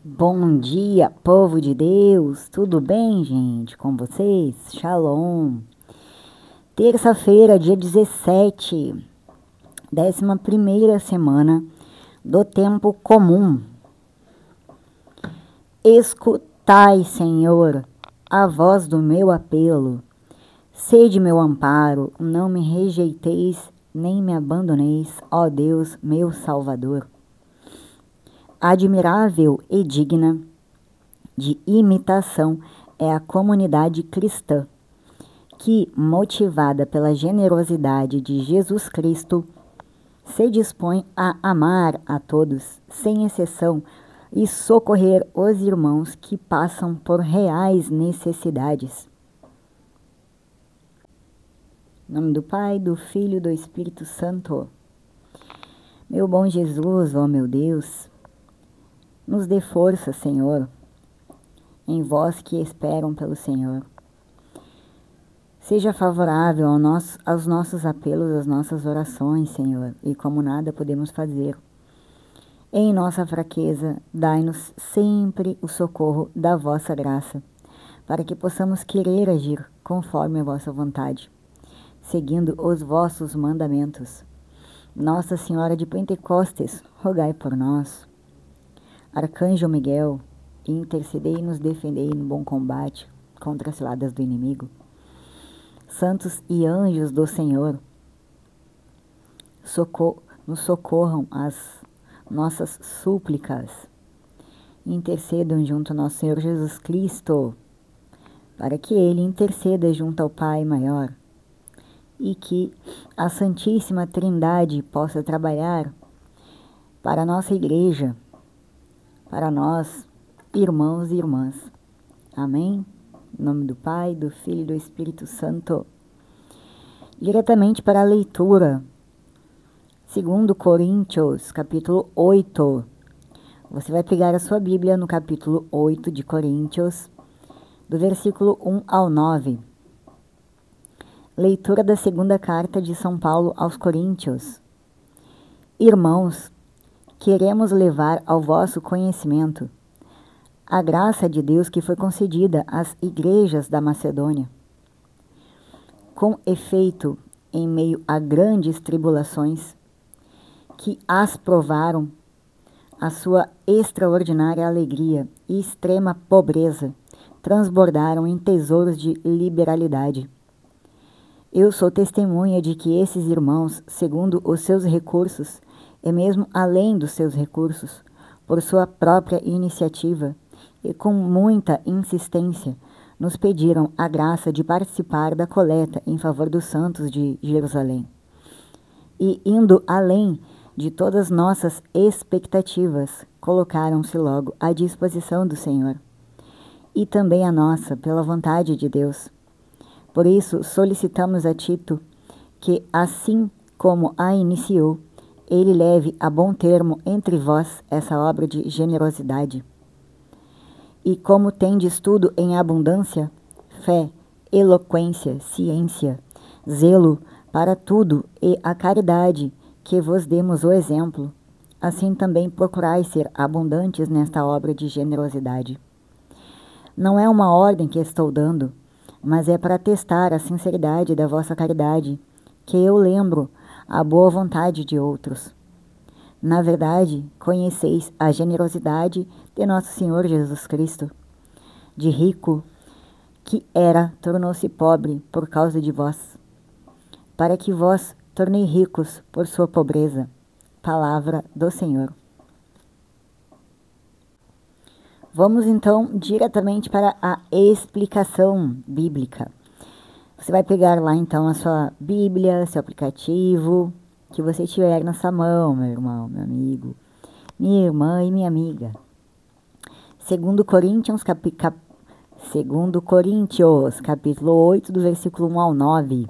Bom dia, povo de Deus, tudo bem, gente, com vocês? Shalom. Terça-feira, dia 17, 11ª semana do tempo comum. Escutai, Senhor, a voz do meu apelo. Sede meu amparo, não me rejeiteis, nem me abandoneis, ó Deus, meu Salvador. Admirável e digna de imitação é a comunidade cristã, que, motivada pela generosidade de Jesus Cristo, se dispõe a amar a todos, sem exceção, e socorrer os irmãos que passam por reais necessidades. Em nome do Pai, do Filho e do Espírito Santo. Meu bom Jesus, ó meu Deus, nos dê força, Senhor, em vós que esperam pelo Senhor. Seja favorável aos nossos apelos, às nossas orações, Senhor, e como nada podemos fazer, em nossa fraqueza, dai-nos sempre o socorro da vossa graça, para que possamos querer agir conforme a vossa vontade, seguindo os vossos mandamentos. Nossa Senhora de Pentecostes, rogai por nós. Arcanjo Miguel, intercedei e nos defendei no bom combate contra as ciladas do inimigo. Santos e anjos do Senhor, nos socorram as nossas súplicas. Intercedam junto ao nosso Senhor Jesus Cristo, para que Ele interceda junto ao Pai maior e que a Santíssima Trindade possa trabalhar para a nossa igreja, para nós, irmãos e irmãs. Amém? Em nome do Pai, do Filho e do Espírito Santo. Diretamente para a leitura, 2 Coríntios, capítulo 8. Você vai pegar a sua Bíblia no capítulo 8 de Coríntios, do versículo 1 ao 9. Leitura da segunda carta de São Paulo aos Coríntios. Irmãos, queremos levar ao vosso conhecimento a graça de Deus que foi concedida às igrejas da Macedônia. Com efeito, em meio a grandes tribulações que as provaram, a sua extraordinária alegria e extrema pobreza transbordaram em tesouros de liberalidade. Eu sou testemunha de que esses irmãos, segundo os seus recursos, e mesmo além dos seus recursos, por sua própria iniciativa, e com muita insistência, nos pediram a graça de participar da coleta em favor dos santos de Jerusalém. E, indo além de todas nossas expectativas, colocaram-se logo à disposição do Senhor, e também a nossa, pela vontade de Deus. Por isso, solicitamos a Tito que, assim como a iniciou, ele leve a bom termo entre vós essa obra de generosidade. E como tendes tudo em abundância, fé, eloquência, ciência, zelo para tudo e a caridade, que vos demos o exemplo, assim também procurais ser abundantes nesta obra de generosidade. Não é uma ordem que estou dando, mas é para testar a sinceridade da vossa caridade, que eu lembro a boa vontade de outros. Na verdade, conheceis a generosidade de nosso Senhor Jesus Cristo. De rico que era, tornou-se pobre por causa de vós, para que vós tornei ricos por sua pobreza. Palavra do Senhor. Vamos então diretamente para a explicação bíblica. Você vai pegar lá então a sua Bíblia, seu aplicativo, que você tiver na sua mão, meu irmão, meu amigo, minha irmã e minha amiga. 2 Coríntios, capítulo 8, do versículo 1 ao 9.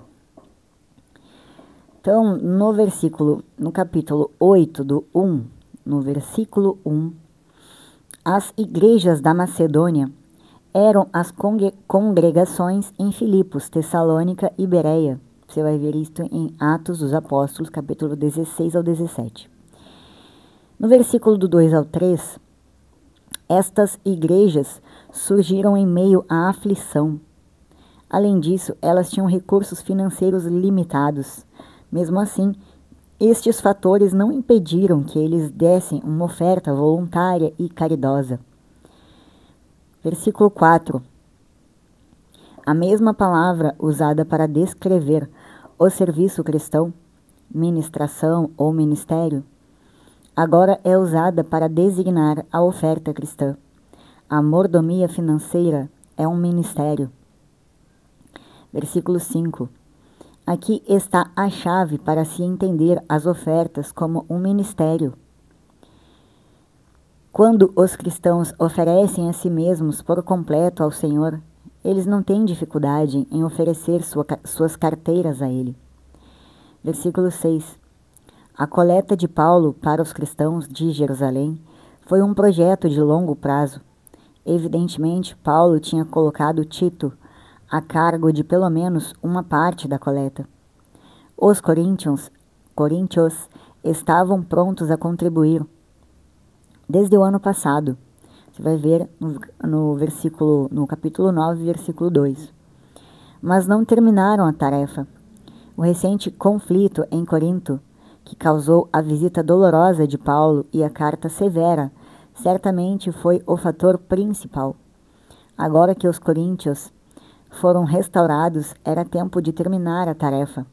Então, no capítulo 8, no versículo 1, as igrejas da Macedônia eram as congregações em Filipos, Tessalônica e Bereia. Você vai ver isto em Atos dos Apóstolos, capítulo 16 ao 17. No versículo do 2 ao 3, Estas igrejas surgiram em meio à aflição. Além disso, elas tinham recursos financeiros limitados. Mesmo assim, estes fatores não impediram que eles dessem uma oferta voluntária e caridosa. Versículo 4. A mesma palavra usada para descrever o serviço cristão, ministração ou ministério, agora é usada para designar a oferta cristã. A mordomia financeira é um ministério. Versículo 5. Aqui está a chave para se entender as ofertas como um ministério. Quando os cristãos oferecem a si mesmos por completo ao Senhor, eles não têm dificuldade em oferecer suas carteiras a Ele. Versículo 6. A coleta de Paulo para os cristãos de Jerusalém foi um projeto de longo prazo. Evidentemente, Paulo tinha colocado Tito a cargo de pelo menos uma parte da coleta. Os coríntios estavam prontos a contribuir desde o ano passado. Você vai ver no capítulo 9, versículo 2. Mas não terminaram a tarefa. O recente conflito em Corinto, que causou a visita dolorosa de Paulo e a carta severa, certamente foi o fator principal. Agora que os coríntios foram restaurados, era tempo de terminar a tarefa,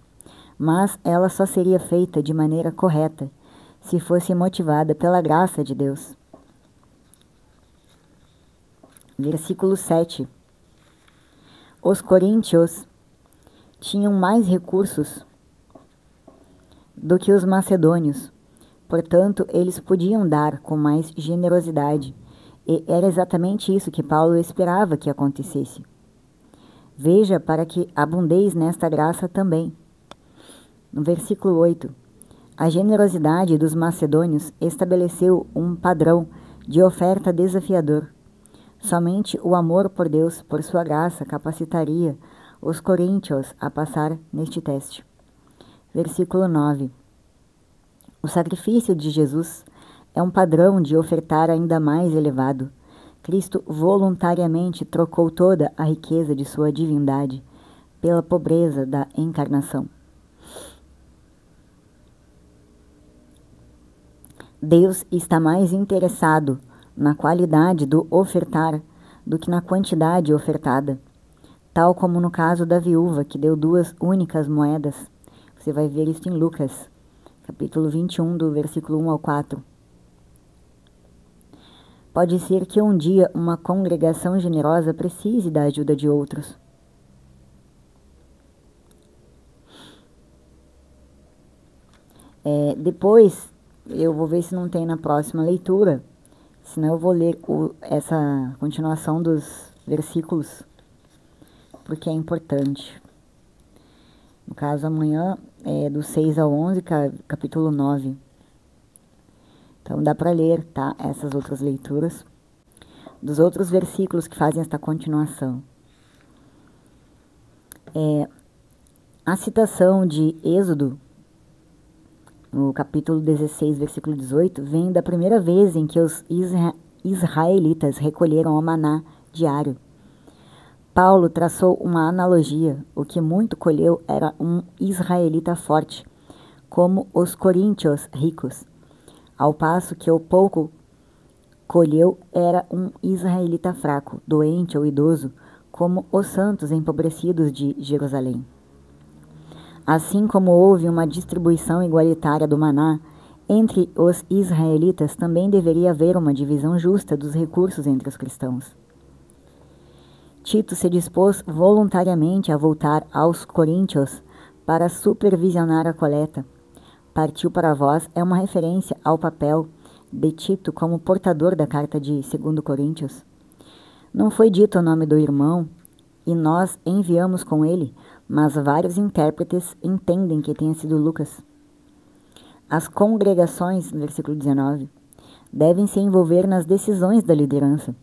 mas ela só seria feita de maneira correta, se fosse motivada pela graça de Deus. Versículo 7. Os coríntios tinham mais recursos do que os macedônios, portanto, eles podiam dar com mais generosidade, e era exatamente isso que Paulo esperava que acontecesse. Veja para que abundeis nesta graça também. No versículo 8, a generosidade dos macedônios estabeleceu um padrão de oferta desafiador. Somente o amor por Deus, por sua graça, capacitaria os coríntios a passar neste teste. Versículo 9. O sacrifício de Jesus é um padrão de ofertar ainda mais elevado. Cristo voluntariamente trocou toda a riqueza de sua divindade pela pobreza da encarnação. Deus está mais interessado na qualidade do ofertar do que na quantidade ofertada, tal como no caso da viúva que deu 2 únicas moedas. Você vai ver isso em Lucas, capítulo 21, do versículo 1 ao 4. Pode ser que um dia uma congregação generosa precise da ajuda de outros. Depois, eu vou ver se não tem na próxima leitura, senão eu vou ler essa continuação dos versículos, porque é importante. No caso, amanhã é do 6 ao 11, capítulo 9. Então, dá para ler, tá? Essas outras leituras dos outros versículos que fazem esta continuação. A citação de Êxodo, no capítulo 16, versículo 18, vem da primeira vez em que os israelitas recolheram o maná diário. Paulo traçou uma analogia. O que muito colheu era um israelita forte, como os coríntios ricos, ao passo que o pouco colheu era um israelita fraco, doente ou idoso, como os santos empobrecidos de Jerusalém. Assim como houve uma distribuição igualitária do maná entre os israelitas, também deveria haver uma divisão justa dos recursos entre os cristãos. Tito se dispôs voluntariamente a voltar aos coríntios para supervisionar a coleta. Partiu para vós é uma referência ao papel de Tito como portador da carta de 2 Coríntios. Não foi dito o nome do irmão, e nós enviamos com ele, mas vários intérpretes entendem que tenha sido Lucas. As congregações, versículo 19, devem se envolver nas decisões da liderança.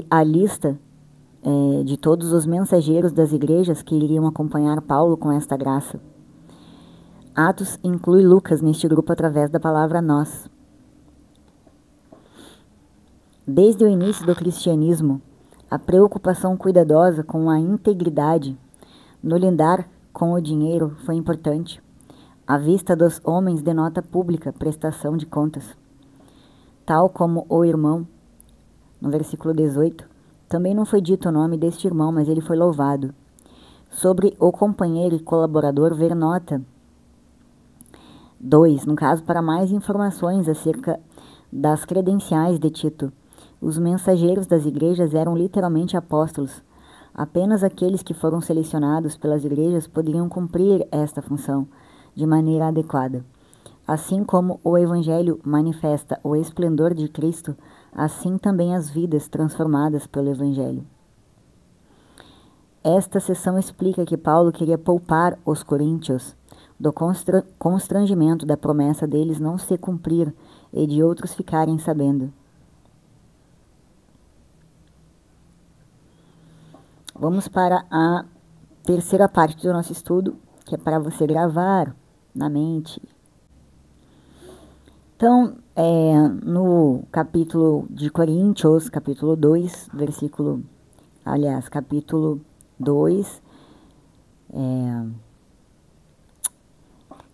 A lista de todos os mensageiros das igrejas que iriam acompanhar Paulo com esta graça. Atos inclui Lucas neste grupo através da palavra nós. Desde o início do cristianismo, a preocupação cuidadosa com a integridade no lidar com o dinheiro foi importante. A vista dos homens denota pública prestação de contas. Tal como o irmão, no versículo 18, também não foi dito o nome deste irmão, mas ele foi louvado. Sobre o companheiro e colaborador, ver nota 2, no caso, para mais informações acerca das credenciais de Tito. Os mensageiros das igrejas eram literalmente apóstolos. Apenas aqueles que foram selecionados pelas igrejas poderiam cumprir esta função de maneira adequada. Assim como o Evangelho manifesta o esplendor de Cristo, assim também as vidas transformadas pelo Evangelho. Esta seção explica que Paulo queria poupar os coríntios do constrangimento da promessa deles não se cumprir e de outros ficarem sabendo. Vamos para a terceira parte do nosso estudo, que é para você gravar na mente. Então, no capítulo de Coríntios, capítulo 2, capítulo 2,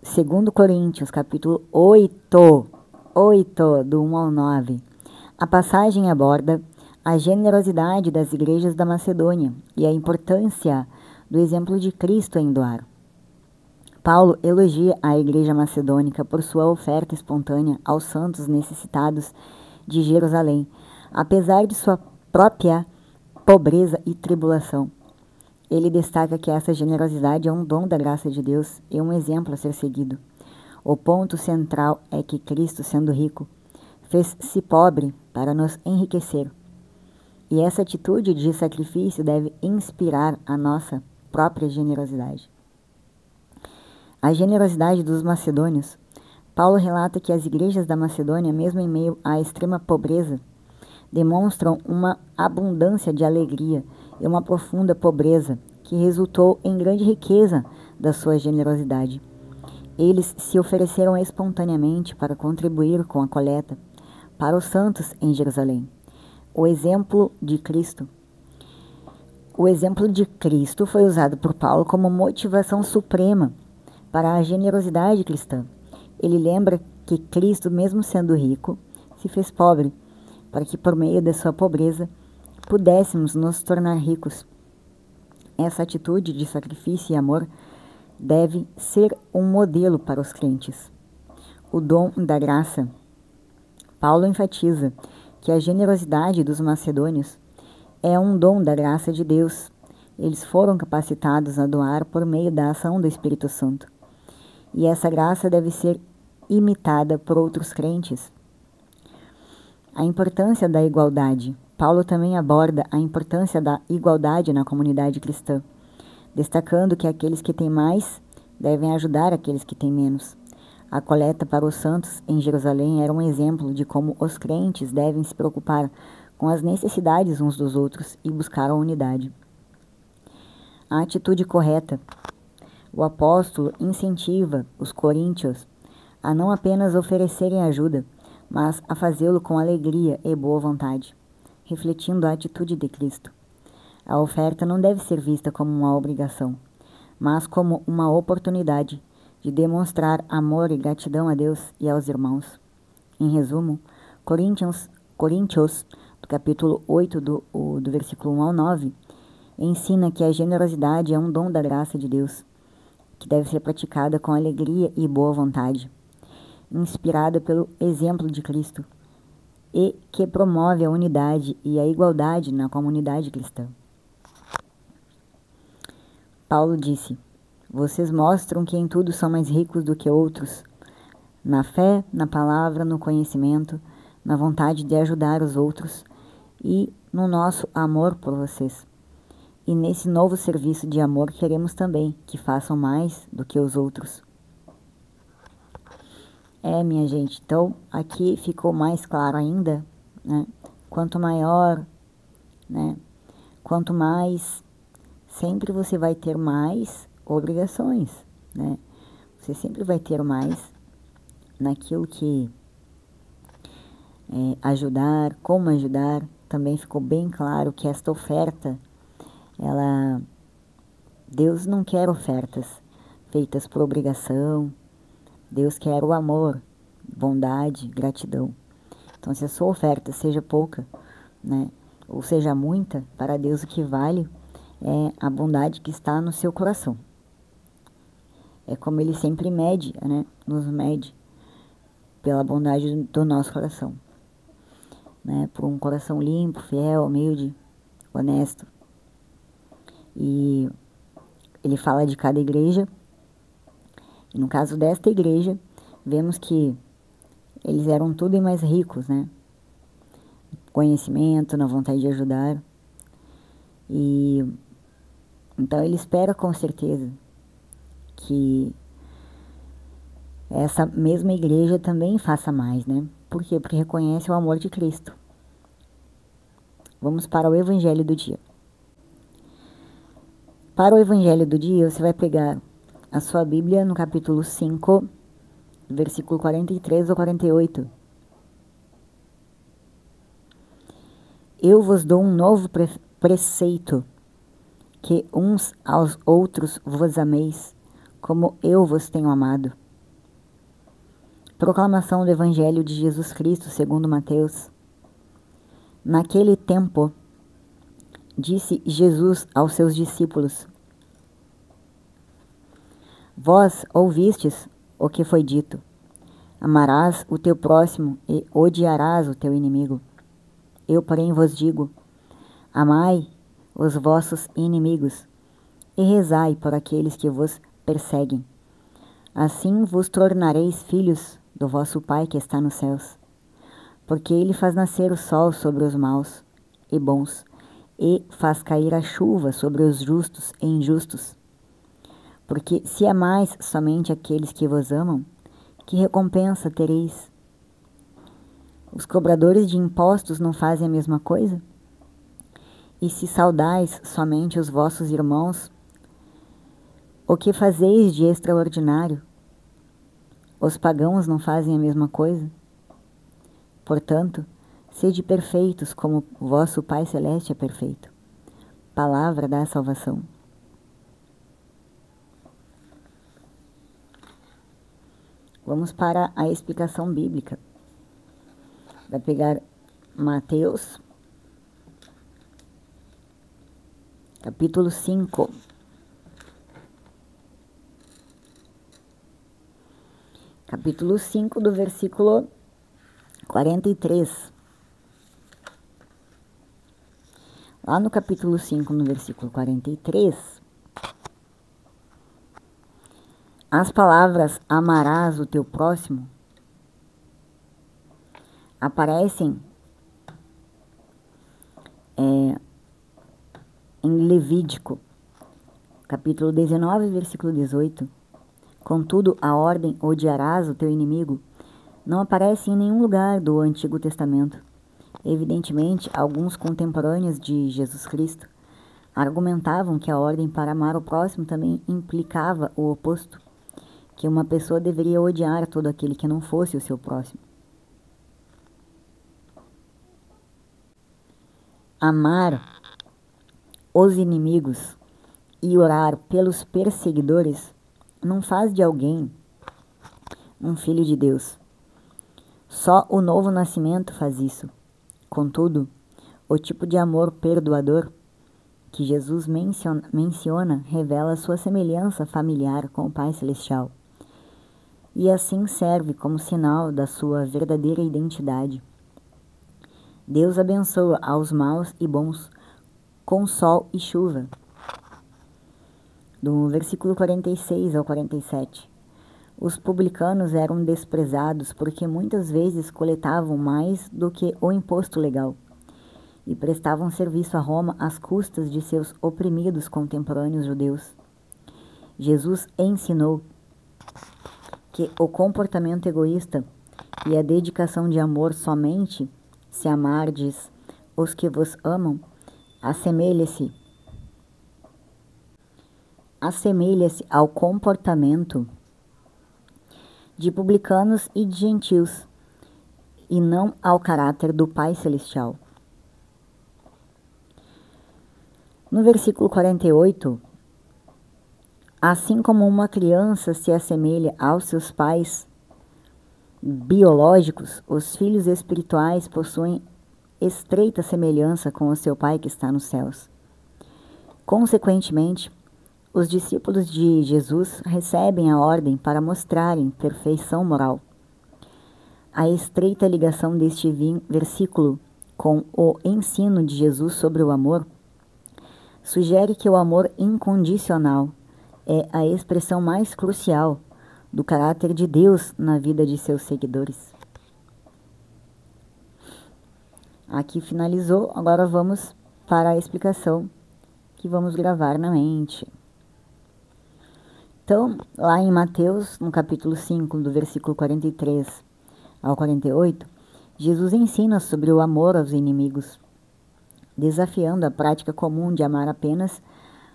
2 Coríntios, capítulo 8, do 1 ao 9. A passagem aborda a generosidade das igrejas da Macedônia e a importância do exemplo de Cristo em doar. Paulo elogia a igreja macedônica por sua oferta espontânea aos santos necessitados de Jerusalém, apesar de sua própria pobreza e tribulação. Ele destaca que essa generosidade é um dom da graça de Deus e um exemplo a ser seguido. O ponto central é que Cristo, sendo rico, fez-se pobre para nos enriquecer. E essa atitude de sacrifício deve inspirar a nossa própria generosidade. A generosidade dos macedônios. Paulo relata que as igrejas da Macedônia, mesmo em meio à extrema pobreza, demonstram uma abundância de alegria e uma profunda pobreza que resultou em grande riqueza da sua generosidade. Eles se ofereceram espontaneamente para contribuir com a coleta para os santos em Jerusalém. O exemplo de Cristo. O exemplo de Cristo foi usado por Paulo como motivação suprema para a generosidade cristã. Ele lembra que Cristo, mesmo sendo rico, se fez pobre, para que por meio da sua pobreza pudéssemos nos tornar ricos. Essa atitude de sacrifício e amor deve ser um modelo para os crentes. O dom da graça. Paulo enfatiza que a generosidade dos macedônios é um dom da graça de Deus. Eles foram capacitados a doar por meio da ação do Espírito Santo. E essa graça deve ser imitada por outros crentes. A importância da igualdade. Paulo também aborda a importância da igualdade na comunidade cristã, destacando que aqueles que têm mais devem ajudar aqueles que têm menos. A coleta para os santos em Jerusalém era um exemplo de como os crentes devem se preocupar com as necessidades uns dos outros e buscar a unidade. A atitude correta. O apóstolo incentiva os coríntios a não apenas oferecerem ajuda, mas a fazê-lo com alegria e boa vontade, refletindo a atitude de Cristo. A oferta não deve ser vista como uma obrigação, mas como uma oportunidade de demonstrar amor e gratidão a Deus e aos irmãos. Em resumo, Coríntios, do capítulo 8, do versículo 1 ao 9, ensina que a generosidade é um dom da graça de Deus, que deve ser praticada com alegria e boa vontade, inspirada pelo exemplo de Cristo, e que promove a unidade e a igualdade na comunidade cristã. Paulo disse: vocês mostram que em tudo são mais ricos do que outros, na fé, na palavra, no conhecimento, na vontade de ajudar os outros e no nosso amor por vocês. E nesse novo serviço de amor queremos também que façam mais do que os outros. Minha gente, então aqui ficou mais claro ainda, né? Quanto maior, né? Quanto mais, sempre você vai ter mais obrigações, né? Você sempre vai ter mais naquilo que ajudar, como ajudar. Também ficou bem claro que esta oferta, Deus não quer ofertas feitas por obrigação. Deus quer o amor, bondade, gratidão. Então, se a sua oferta seja pouca, né, ou seja muita, para Deus o que vale é a bondade que está no seu coração. É como Ele sempre mede, né, nos mede pela bondade do nosso coração, né, por um coração limpo, fiel, humilde, honesto. E Ele fala de cada igreja. E no caso desta igreja, vemos que eles eram tudo e mais ricos, né? Conhecimento, na vontade de ajudar. E então ele espera com certeza que essa mesma igreja também faça mais, né? Por quê? Porque reconhece o amor de Cristo. Vamos para o Evangelho do dia. Para o Evangelho do dia, você vai pegar a sua Bíblia no capítulo 5, versículo 43 ou 48. Eu vos dou um novo preceito, que uns aos outros vos ameis, como eu vos tenho amado. Proclamação do Evangelho de Jesus Cristo segundo Mateus. Naquele tempo, disse Jesus aos seus discípulos: Vós ouvistes o que foi dito: amarás o teu próximo e odiarás o teu inimigo. Eu, porém, vos digo: amai os vossos inimigos e rezai por aqueles que vos perseguem. Assim vos tornareis filhos do vosso Pai que está nos céus, porque Ele faz nascer o sol sobre os maus e bons, e faz cair a chuva sobre os justos e injustos. Porque se amais somente aqueles que vos amam, que recompensa tereis? Os cobradores de impostos não fazem a mesma coisa? E se saudais somente os vossos irmãos, o que fazeis de extraordinário? Os pagãos não fazem a mesma coisa? Portanto, sede perfeitos como o vosso Pai Celeste é perfeito. Palavra da salvação. Vamos para a explicação bíblica. Vai pegar Mateus, capítulo 5. Capítulo 5, do versículo 43. Lá no capítulo 5, no versículo 43, as palavras amarás o teu próximo aparecem em Levítico, capítulo 19, versículo 18. Contudo, a ordem odiarás o teu inimigo não aparece em nenhum lugar do Antigo Testamento. Evidentemente, alguns contemporâneos de Jesus Cristo argumentavam que a ordem para amar o próximo também implicava o oposto, que uma pessoa deveria odiar todo aquele que não fosse o seu próximo. Amar os inimigos e orar pelos perseguidores não faz de alguém um filho de Deus. Só o novo nascimento faz isso. Contudo, o tipo de amor perdoador que Jesus menciona revela sua semelhança familiar com o Pai Celestial, e assim serve como sinal da sua verdadeira identidade. Deus abençoa aos maus e bons com sol e chuva. Do versículo 46 ao 47. Os publicanos eram desprezados porque muitas vezes coletavam mais do que o imposto legal e prestavam serviço a Roma às custas de seus oprimidos contemporâneos judeus. Jesus ensinou que o comportamento egoísta e a dedicação de amor somente, se amardes os que vos amam, assemelha-se ao comportamento de publicanos e de gentios, e não ao caráter do Pai Celestial. No versículo 48, assim como uma criança se assemelha aos seus pais biológicos, os filhos espirituais possuem estreita semelhança com o seu Pai que está nos céus. Consequentemente, os discípulos de Jesus recebem a ordem para mostrarem perfeição moral. A estreita ligação deste versículo com o ensino de Jesus sobre o amor sugere que o amor incondicional é a expressão mais crucial do caráter de Deus na vida de seus seguidores. Aqui finalizou, agora vamos para a explicação que vamos gravar na mente. Então, lá em Mateus, no capítulo 5, do versículo 43 ao 48, Jesus ensina sobre o amor aos inimigos, desafiando a prática comum de amar apenas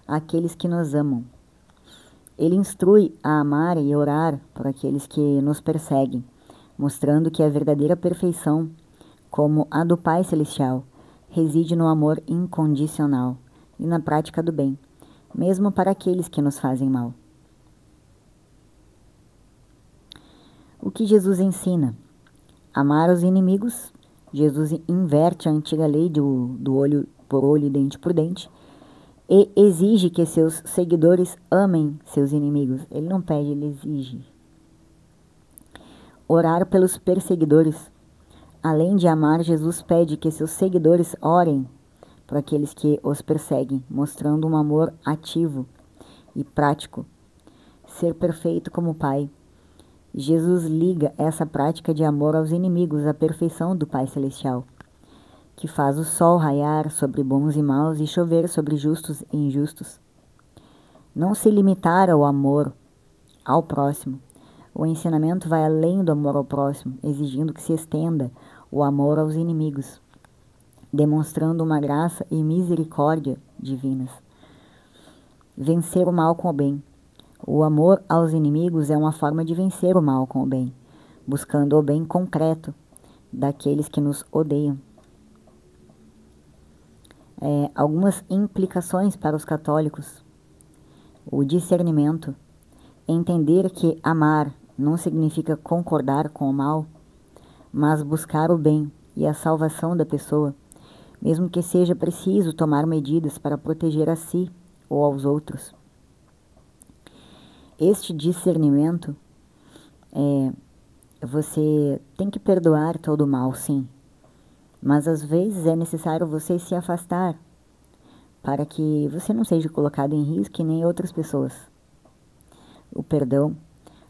aqueles que nos amam. Ele instrui a amar e orar por aqueles que nos perseguem, mostrando que a verdadeira perfeição, como a do Pai Celestial, reside no amor incondicional e na prática do bem, mesmo para aqueles que nos fazem mal. O que Jesus ensina? Amar os inimigos. Jesus inverte a antiga lei do olho por olho e dente por dente e exige que seus seguidores amem seus inimigos. Ele não pede, ele exige. Orar pelos perseguidores. Além de amar, Jesus pede que seus seguidores orem por aqueles que os perseguem, mostrando um amor ativo e prático. Ser perfeito como o Pai. Jesus liga essa prática de amor aos inimigos à perfeição do Pai Celestial, que faz o sol raiar sobre bons e maus e chover sobre justos e injustos. Não se limitar ao amor ao próximo. O ensinamento vai além do amor ao próximo, exigindo que se estenda o amor aos inimigos, demonstrando uma graça e misericórdia divinas. Vencer o mal com o bem. O amor aos inimigos é uma forma de vencer o mal com o bem, buscando o bem concreto daqueles que nos odeiam. Algumas implicações para os católicos. O discernimento. Entender que amar não significa concordar com o mal, mas buscar o bem e a salvação da pessoa, mesmo que seja preciso tomar medidas para proteger a si ou aos outros. Este discernimento, você tem que perdoar todo o mal, sim, mas às vezes é necessário você se afastar para que você não seja colocado em risco e nem outras pessoas. O perdão,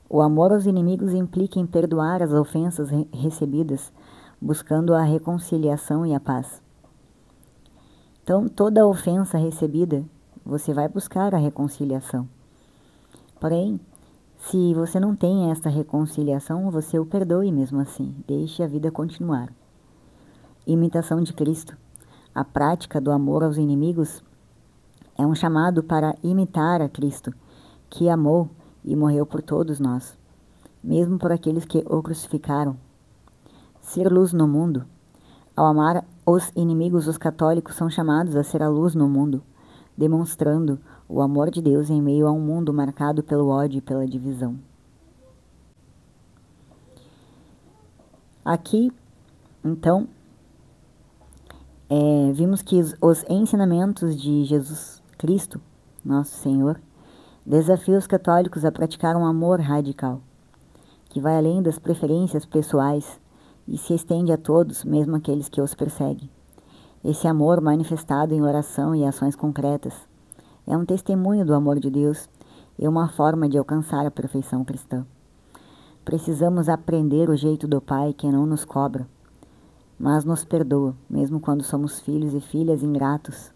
o amor aos inimigos implica em perdoar as ofensas recebidas, buscando a reconciliação e a paz. Então, toda ofensa recebida, você vai buscar a reconciliação. Porém, se você não tem esta reconciliação, você o perdoe mesmo assim, deixe a vida continuar. Imitação de Cristo. A prática do amor aos inimigos é um chamado para imitar a Cristo, que amou e morreu por todos nós, mesmo por aqueles que o crucificaram. Ser luz no mundo. Ao amar os inimigos, os católicos são chamados a ser a luz no mundo, demonstrando o amor de Deus em meio a um mundo marcado pelo ódio e pela divisão. Aqui, então, vimos que os ensinamentos de Jesus Cristo, nosso Senhor, desafiam os católicos a praticar um amor radical, que vai além das preferências pessoais e se estende a todos, mesmo aqueles que os perseguem. Esse amor manifestado em oração e ações concretas é um testemunho do amor de Deus e uma forma de alcançar a perfeição cristã. Precisamos aprender o jeito do Pai que não nos cobra, mas nos perdoa, mesmo quando somos filhos e filhas ingratos.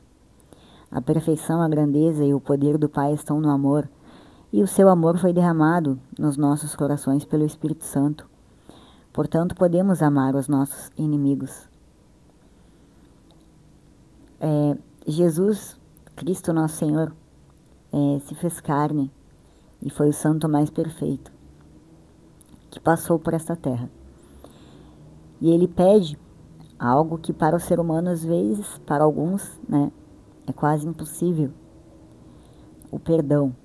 A perfeição, a grandeza e o poder do Pai estão no amor, e o seu amor foi derramado nos nossos corações pelo Espírito Santo. Portanto, podemos amar os nossos inimigos. Jesus Cristo, nosso Senhor, se fez carne e foi o santo mais perfeito que passou por esta terra. E ele pede algo que para o ser humano, às vezes, para alguns, né, é quase impossível: o perdão.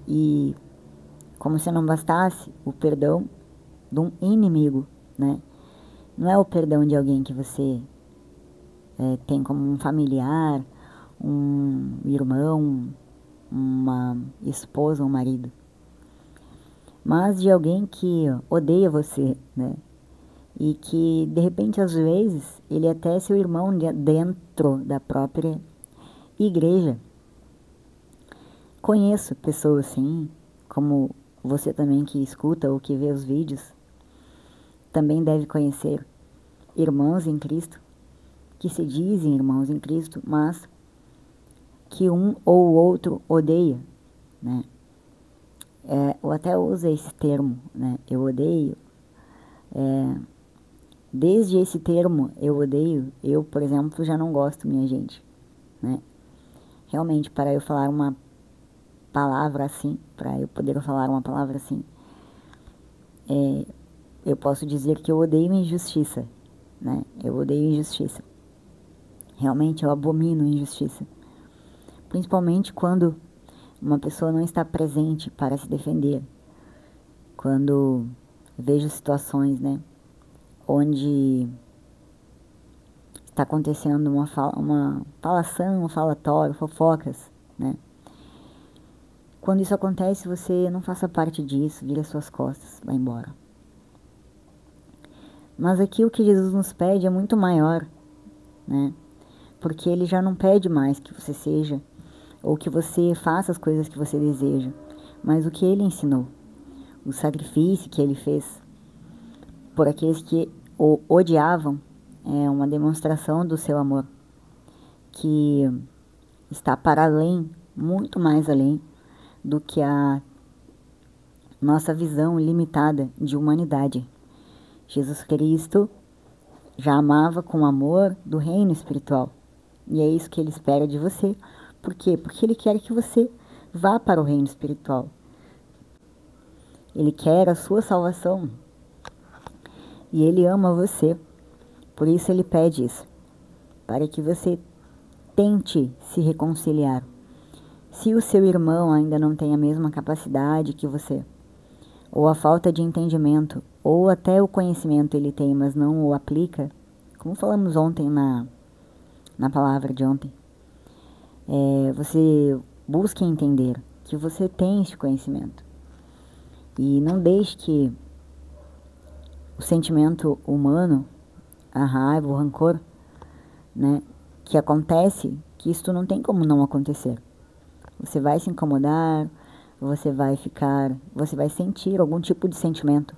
E como se não bastasse o perdão de um inimigo, né? Não é o perdão de alguém que você tem como um familiar, um irmão, uma esposa, um marido, mas de alguém que odeia você, né? E que, de repente, às vezes, ele até é seu irmão dentro da própria igreja. Conheço pessoas assim, como você também que escuta ou que vê os vídeos, também deve conhecer irmãos em Cristo, que se dizem irmãos em Cristo, mas que um ou outro odeia, né? Eu até uso esse termo, né? Eu odeio. Desde esse termo, eu odeio, eu, por exemplo, já não gosto, minha gente, né? Realmente, para eu falar uma palavra assim, para eu poder falar uma palavra assim, eu posso dizer que eu odeio injustiça, né? Eu odeio injustiça. Realmente, eu abomino injustiça. Principalmente quando uma pessoa não está presente para se defender. Quando vejo situações, né, onde está acontecendo uma falação, um falatório, fofocas, né? Quando isso acontece, você não faça parte disso, vira suas costas, vai embora. Mas aqui o que Jesus nos pede é muito maior, né? Porque ele já não pede mais que você seja, ou que você faça as coisas que você deseja, mas o que ele ensinou, o sacrifício que ele fez por aqueles que o odiavam, é uma demonstração do seu amor, que está para além, muito mais além, do que a nossa visão limitada de humanidade. Jesus Cristo já amava com amor do reino espiritual. E é isso que ele espera de você. Por quê? Porque ele quer que você vá para o reino espiritual. Ele quer a sua salvação. E ele ama você. Por isso ele pede isso. Para que você tente se reconciliar. Se o seu irmão ainda não tem a mesma capacidade que você, ou a falta de entendimento, ou até o conhecimento ele tem, mas não o aplica, como falamos ontem na palavra de ontem, você busque entender que você tem esse conhecimento. E não deixe que o sentimento humano, a raiva, o rancor, né, que acontece, que isso não tem como não acontecer. Você vai se incomodar, você vai sentir algum tipo de sentimento.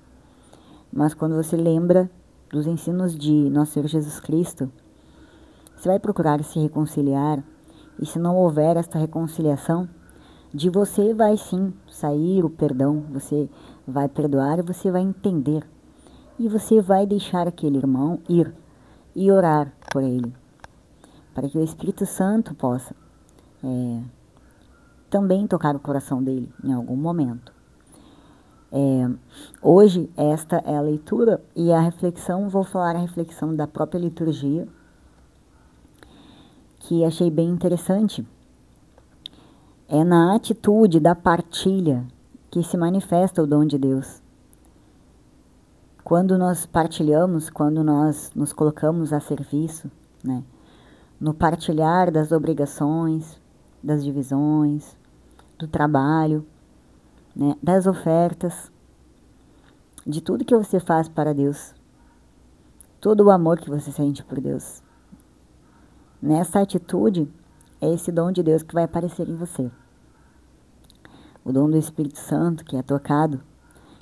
Mas quando você lembra dos ensinos de nosso Senhor Jesus Cristo, você vai procurar se reconciliar. E se não houver esta reconciliação, de você vai sim sair o perdão, você vai perdoar e você vai entender. E você vai deixar aquele irmão ir e orar por ele, para que o Espírito Santo possa também tocar o coração dele em algum momento. Hoje esta é a leitura e a reflexão, vou falar a reflexão da própria liturgia, que achei bem interessante. É na atitude da partilha que se manifesta o dom de Deus. Quando nós partilhamos, quando nós nos colocamos a serviço, né, no partilhar das obrigações, das divisões, do trabalho, né, das ofertas, de tudo que você faz para Deus, todo o amor que você sente por Deus. Nessa atitude, é esse dom de Deus que vai aparecer em você. O dom do Espírito Santo, que é tocado,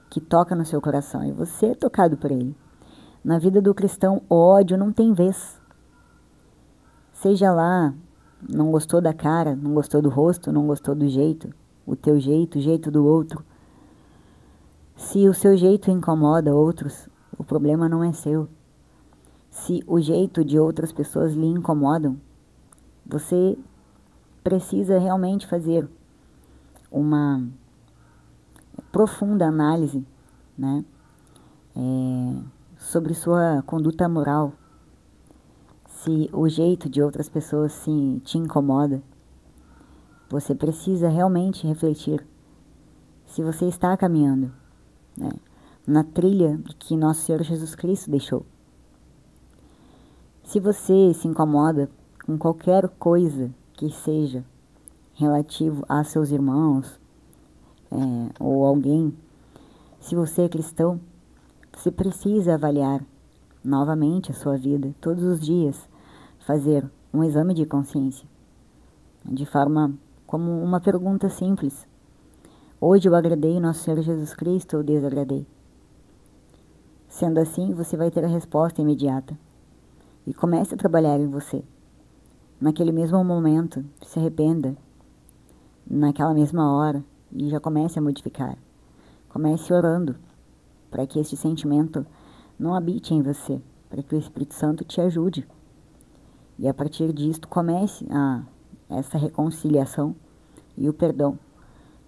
que toca no seu coração, e você é tocado por ele. Na vida do cristão, o ódio não tem vez. Seja lá, não gostou da cara, não gostou do rosto, não gostou do jeito, o teu jeito, o jeito do outro. Se o seu jeito incomoda outros, o problema não é seu. Se o jeito de outras pessoas lhe incomodam, você precisa realmente fazer uma profunda análise, né, sobre sua conduta moral, se o jeito de outras pessoas te incomoda, você precisa realmente refletir se você está caminhando, né, na trilha que nosso Senhor Jesus Cristo deixou. Se você se incomoda com qualquer coisa que seja relativo a seus irmãos, ou alguém, se você é cristão, você precisa avaliar novamente a sua vida, todos os dias, fazer um exame de consciência, de forma como uma pergunta simples. Hoje eu agradei nosso Senhor Jesus Cristo ou desagradei? Sendo assim, você vai ter a resposta imediata. E comece a trabalhar em você. Naquele mesmo momento, se arrependa. Naquela mesma hora, e já comece a modificar. Comece orando, para que este sentimento não habite em você, para que o Espírito Santo te ajude. E a partir disto, comece essa reconciliação e o perdão.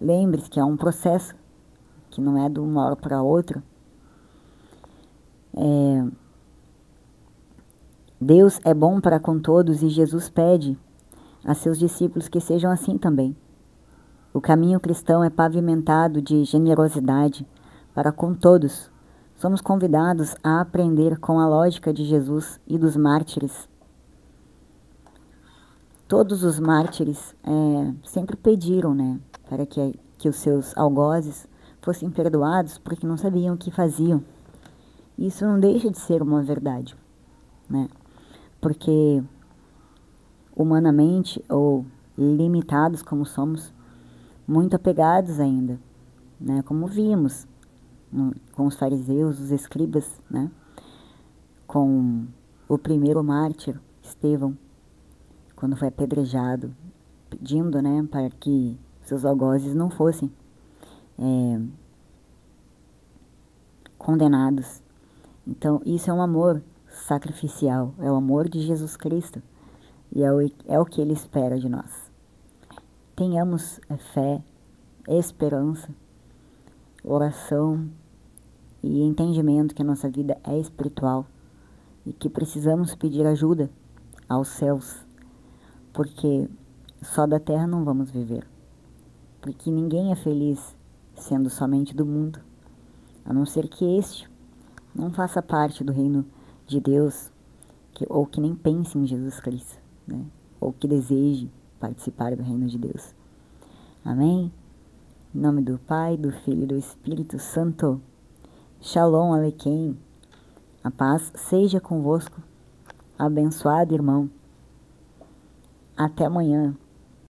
Lembre-se que é um processo, que não é de uma hora para outra. Deus é bom para com todos e Jesus pede a seus discípulos que sejam assim também. O caminho cristão é pavimentado de generosidade para com todos. Somos convidados a aprender com a lógica de Jesus e dos mártires. Todos os mártires sempre pediram, né, para que os seus algozes fossem perdoados porque não sabiam o que faziam. Isso não deixa de ser uma verdade, né? Porque humanamente, ou limitados como somos, muito apegados ainda, né? Como vimos com os fariseus, os escribas, né? Com o primeiro mártir, Estevão, quando foi apedrejado, pedindo, né, para que seus algozes não fossem condenados. Então, isso é um amor sacrificial, é o amor de Jesus Cristo, e é o que Ele espera de nós. Tenhamos fé, esperança, oração e entendimento que a nossa vida é espiritual e que precisamos pedir ajuda aos céus, porque só da terra não vamos viver, porque ninguém é feliz sendo somente do mundo, a não ser que este não faça parte do reino de Deus, ou que nem pense em Jesus Cristo, né? Ou que deseje participar do reino de Deus. Amém? Em nome do Pai, do Filho e do Espírito Santo. Shalom Aleichem. A paz seja convosco. Abençoado irmão. Até amanhã.